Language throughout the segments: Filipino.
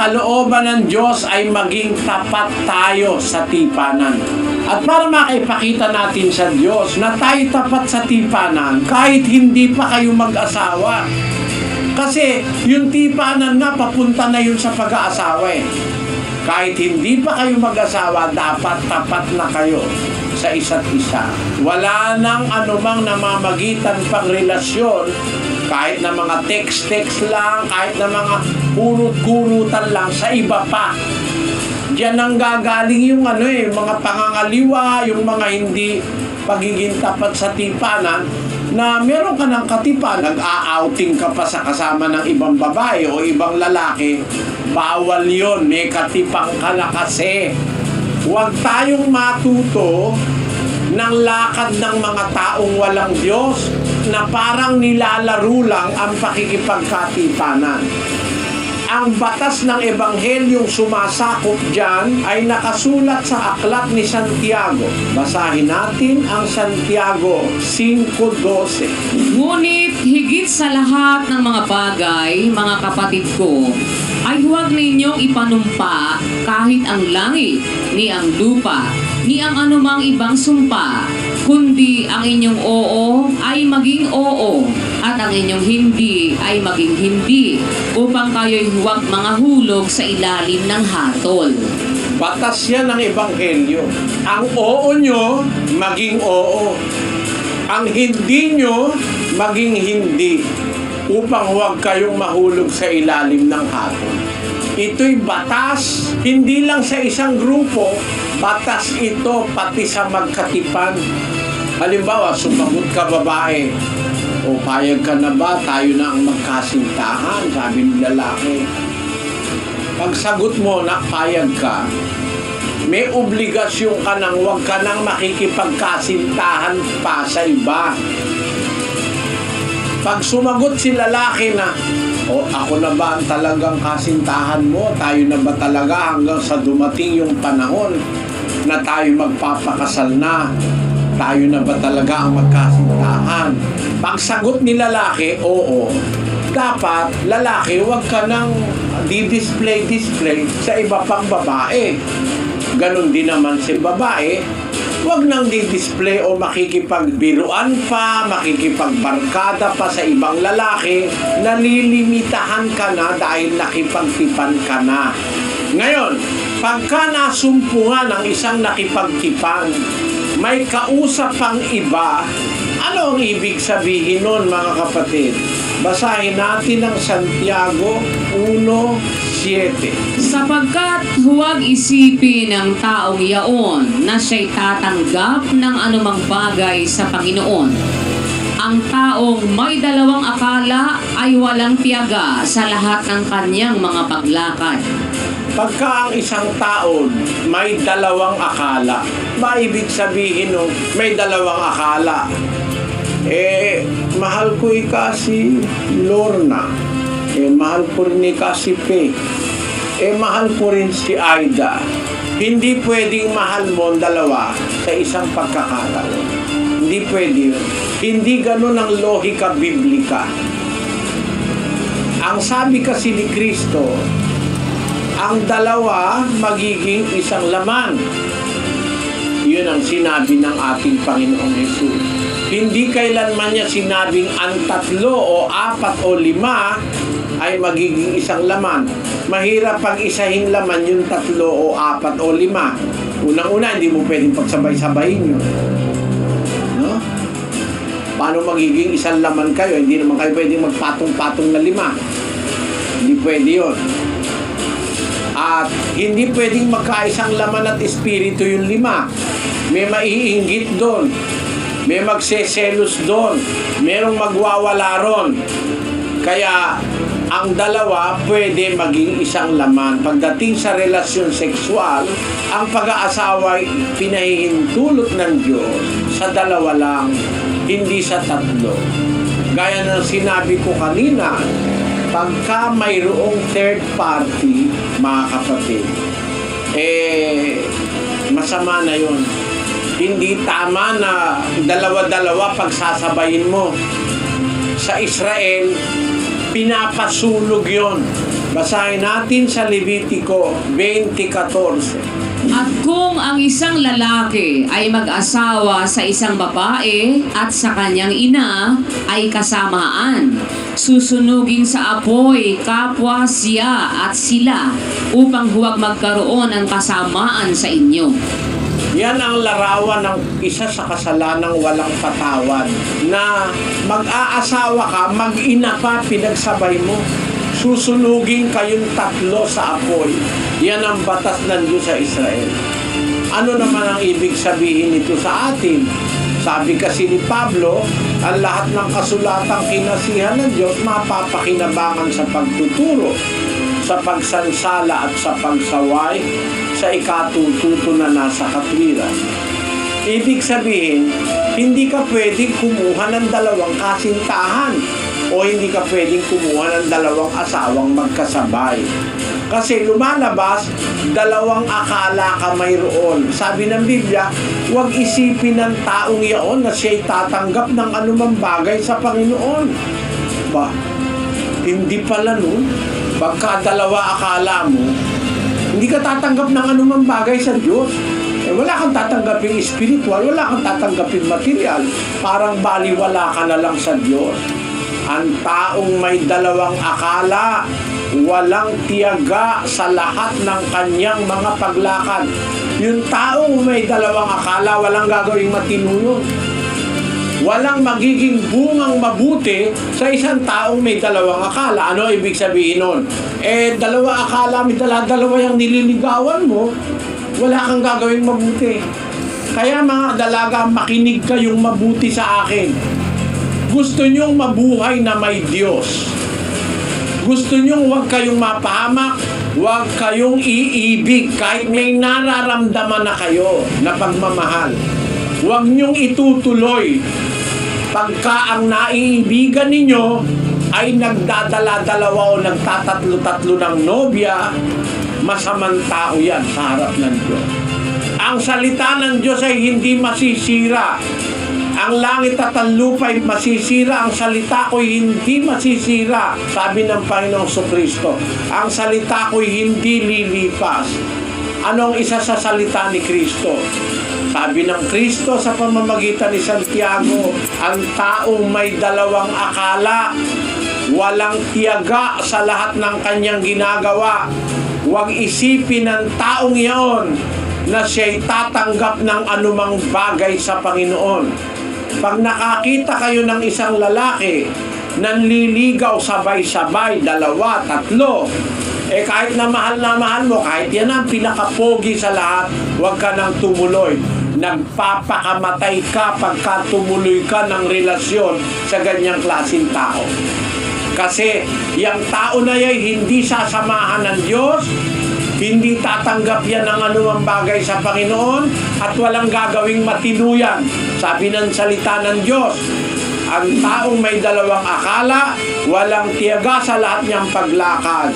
kalooban ng Diyos ay maging tapat tayo sa tipanan. At para makipakita natin sa Diyos na tayo tapat sa tipanan, kahit hindi pa kayo mag-asawa. Kasi yung tipanan nga, papunta na yun sa pag-aasawa eh. Kahit hindi pa kayo mag-asawa, dapat tapat na kayo sa isa't isa. Wala nang anumang namamagitan pang relasyon, kahit na mga text-text lang, kahit na mga kurut-kurutan lang, sa iba pa. Diyan ang gagaling yung mga pangangaliwa, yung mga hindi pagiging tapat sa tipanan, na meron ka ng katipan, nag-a-outing ka pa sa kasama ng ibang babae o ibang lalaki, bawal yon, may katipang ka na kasi. Huwag tayong matuto ng lakad ng mga taong walang Diyos na parang nilalaro lang ang pakikipagkatipanan. Ang batas ng Ebanghelyong sumasakop dyan ay nakasulat sa aklat ni Santiago. Basahin natin ang Santiago 5:12. Ngunit higit sa lahat ng mga bagay, mga kapatid ko, ay huwag ninyong ipanumpa kahit ang langit, ni ang lupa, ni ang anumang ibang sumpa, kundi ang inyong oo ay maging oo, at ang inyong hindi ay maging hindi, upang kayo'y huwag mangahulog sa ilalim ng hatol. Batas yan ng Ebanghelyo. Ang oo nyo, maging oo. Ang hindi nyo, maging hindi, upang huwag kayong mahulog sa ilalim ng hatol. Ito'y batas, hindi lang sa isang grupo, batas ito pati sa magkatipan. Halimbawa, sumagot ka babae, o payag ka na ba, tayo na ang magkasintahan, sabi ng lalaki. Pag sagot mo na payag ka, may obligasyon ka nang huwag ka nang makikipagkasintahan pa sa iba. Pag sumagot si lalaki na, ako na ba ang talagang kasintahan mo? Tayo na ba talaga hanggang sa dumating yung panahon na tayo magpapakasal na? Tayo na ba talaga ang magkasintahan? Pag sagot ni lalaki, oo. Dapat, lalaki, huwag ka nang di-display sa iba pang babae. Ganon din naman si babae, huwag nang di-display o makikipagbiruan pa, makikipagbarkada pa sa ibang lalaki, nalilimitahan ka na dahil nakipagtipan ka na. Ngayon, pagka nasumpungan ang isang nakipagtipan, may kausap pang iba, ano ang ibig sabihin nun, mga kapatid? Basahin natin ang Santiago 1:7. Sapagkat huwag isipin ng taong yaon na siya'y tatanggap ng anumang bagay sa Panginoon. Ang taong may dalawang akala ay walang tiyaga sa lahat ng kanyang mga paglakad. Pagka ang isang taon may dalawang akala, maibig sabihin nung may dalawang akala, mahal ko si Lorna, mahal ko rin si Pe, mahal ko rin si Aida. Hindi pwedeng mahal mo ang dalawa sa isang pagkakataon. Hindi pwede yun. Hindi ganun ang lohika biblika. Ang sabi kasi ni Kristo, ang dalawa magiging isang laman. Yun ang sinabi ng ating Panginoong Hesus. Hindi kailanman niya sinabing ang 3 o 4 o 5 ay magiging isang laman. Mahirap pag-isahin laman yung 3 o 4 o 5. Unang-una, hindi mo pwedeng pagsabay-sabayin yun. No? Paano magiging isang laman kayo? Hindi naman kayo pwedeng magpatong-patong na 5. Hindi pwede yun. At hindi pwedeng magkaisang laman at espiritu yung 5. May maiinggit doon. May magseselos doon. Merong magwawala ron. Kaya ang dalawa pwede maging isang laman. Pagdating sa relasyon sexual, ang pag-aasawa ay pinahihintulot ng Diyos sa 2 lang, hindi sa 3. Gaya ng sinabi ko kanina, pagka mayroong third party, mga kapatid, masama na yun. Hindi tama na dalawa-dalawa pagsasabayin mo. Sa Israel, Pinapasulog yon. Basahin natin sa Levitico 20:14. At kung ang isang lalaki ay mag-asawa sa isang babae at sa kanyang ina ay kasamaan, susunugin sa apoy kapwa siya at sila upang huwag magkaroon ng kasamaan sa inyo. Yan ang larawan ng isa sa kasalanang walang patawad, na mag-aasawa ka, mag-ina pa, pinagsabay mo. Susunugin kayong tatlo sa apoy. Yan ang batas ng Diyos sa Israel. Ano naman ang ibig sabihin nito sa atin? Sabi kasi ni Pablo, ang lahat ng kasulatang kinasihan ng Diyos mapapakinabangan sa pagtuturo, sa pagsansala at sa pagsaway, sa ikatututo na nasa katwiran. Ibig sabihin, hindi ka pwedeng kumuha ng dalawang kasintahan o hindi ka pwedeng kumuha ng dalawang asawang magkasabay. Kasi lumalabas, dalawang akala ka mayroon. Sabi ng Biblia, huwag isipin ng taong iyon na siya'y tatanggap ng anumang bagay sa Panginoon. Ba, hindi pala nun. Pagka dalawa akala mo, hindi ka tatanggap ng anumang bagay sa Diyos. Wala kang tatanggapin spiritual, wala kang tatanggapin material. Parang baliwala ka na lang sa Diyos. Ang taong may dalawang akala, walang tiyaga sa lahat ng kanyang mga paglakad. Yung taong may dalawang akala, walang gagawing matino yun. Walang magiging bungang mabuti sa isang taong may dalawang akala. Ano ibig sabihin nun? Dalawa akala, may dalawa yung nililigawan mo, wala kang gagawing mabuti. Kaya mga dalaga, makinig kayong mabuti sa akin. Gusto nyong mabuhay na may Diyos. Gusto nyong huwag kayong mapahamak, huwag kayong iibig kahit may nararamdaman na kayo na pagmamahal. Huwag nyong itutuloy pagka ang naiibigan ninyo ay nagdadala-dalawa o nagtatatlo-tatlo ng nobya. Masamang tao yan sa harap ng Diyos. Ang salita ng Diyos ay hindi masisira. Ang langit at ang lupa ay masisira, ang salita ko'y hindi masisira. Sabi ng Panginoong Jesucristo, ang salita ko'y hindi lilipas. Anong isa sa salita ni Kristo? Sabi ng Kristo sa pamamagitan ni Santiago, ang taong may dalawang akala, walang tiyaga sa lahat ng kanyang ginagawa. Huwag isipin ng taong iyon na siya'y tatanggap ng anumang bagay sa Panginoon. Pag nakakita kayo ng isang lalaki nanliligaw sabay-sabay, dalawa, tatlo, kahit na mahal mo, kahit yan ang pinakapogi sa lahat, huwag ka nang tumuloy. Nagpapakamatay ka pagka tumuloy ka ng relasyon sa ganyang klaseng tao. Kasi yung tao na yan hindi sasamahan ng Diyos, hindi tatanggap yan ng anumang bagay sa Panginoon, at walang gagawing matinuyan. Sabi ng salita ng Diyos, ang taong may dalawang akala, walang tiyaga sa lahat niyang paglakad.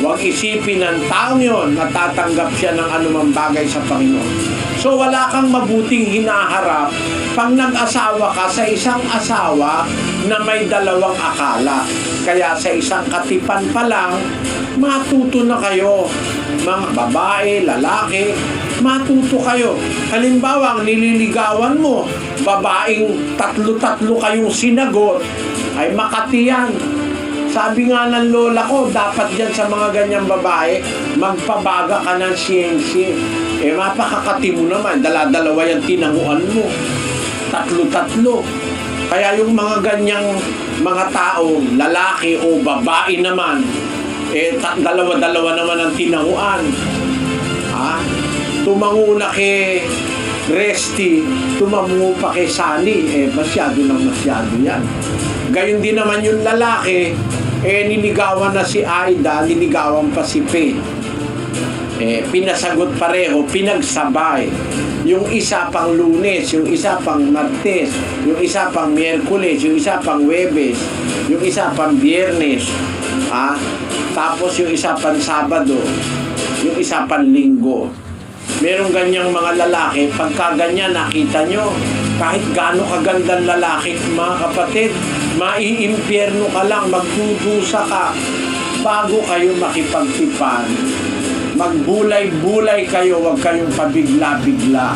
Huwag isipin ng taong yon na tatanggap siya ng anumang bagay sa Panginoon. So wala kang mabuting hinaharap pag nag-asawa ka sa isang asawa na may dalawang akala. Kaya sa isang katipan pa lang, matuto na kayo. Mga babae, lalaki, matuto kayo. Halimbawa, ang nililigawan mo, babaeng tatlo-tatlo kayong sinagot, ay Makati yan. Sabi nga ng lola ko, dapat dyan sa mga ganyang babae, magpabaga ka ng siyensya. Mapakakati mo naman, dala-dalawa yung tinanguan mo. Tatlo-tatlo. Kaya yung mga ganyang mga tao, lalaki o babae naman, dalawa-dalawa naman ang tinanguan. Tumango na kay Resty, tumango pa kay Sunny, masyado yan. Gayon din naman yung lalaki, niligawan na si Aida, niligawan pa si Faith. Pinasagot pareho, pinagsabay. Yung isa pang Lunes, yung isa pang Martes, yung isa pang Miyerkules, yung isa pang Huwebes, yung isa pang Biyernes, tapos yung isa pang Sabado, yung isa pang Linggo. Merong ganyang mga lalaki, pagka ganyan nakita nyo, kahit gaano kagandang lalaki, mga kapatid, maiimpyerno ka lang, magdudusa ka bago kayo makipagtipan. Magbulay-bulay kayo, huwag kayong pabigla-bigla.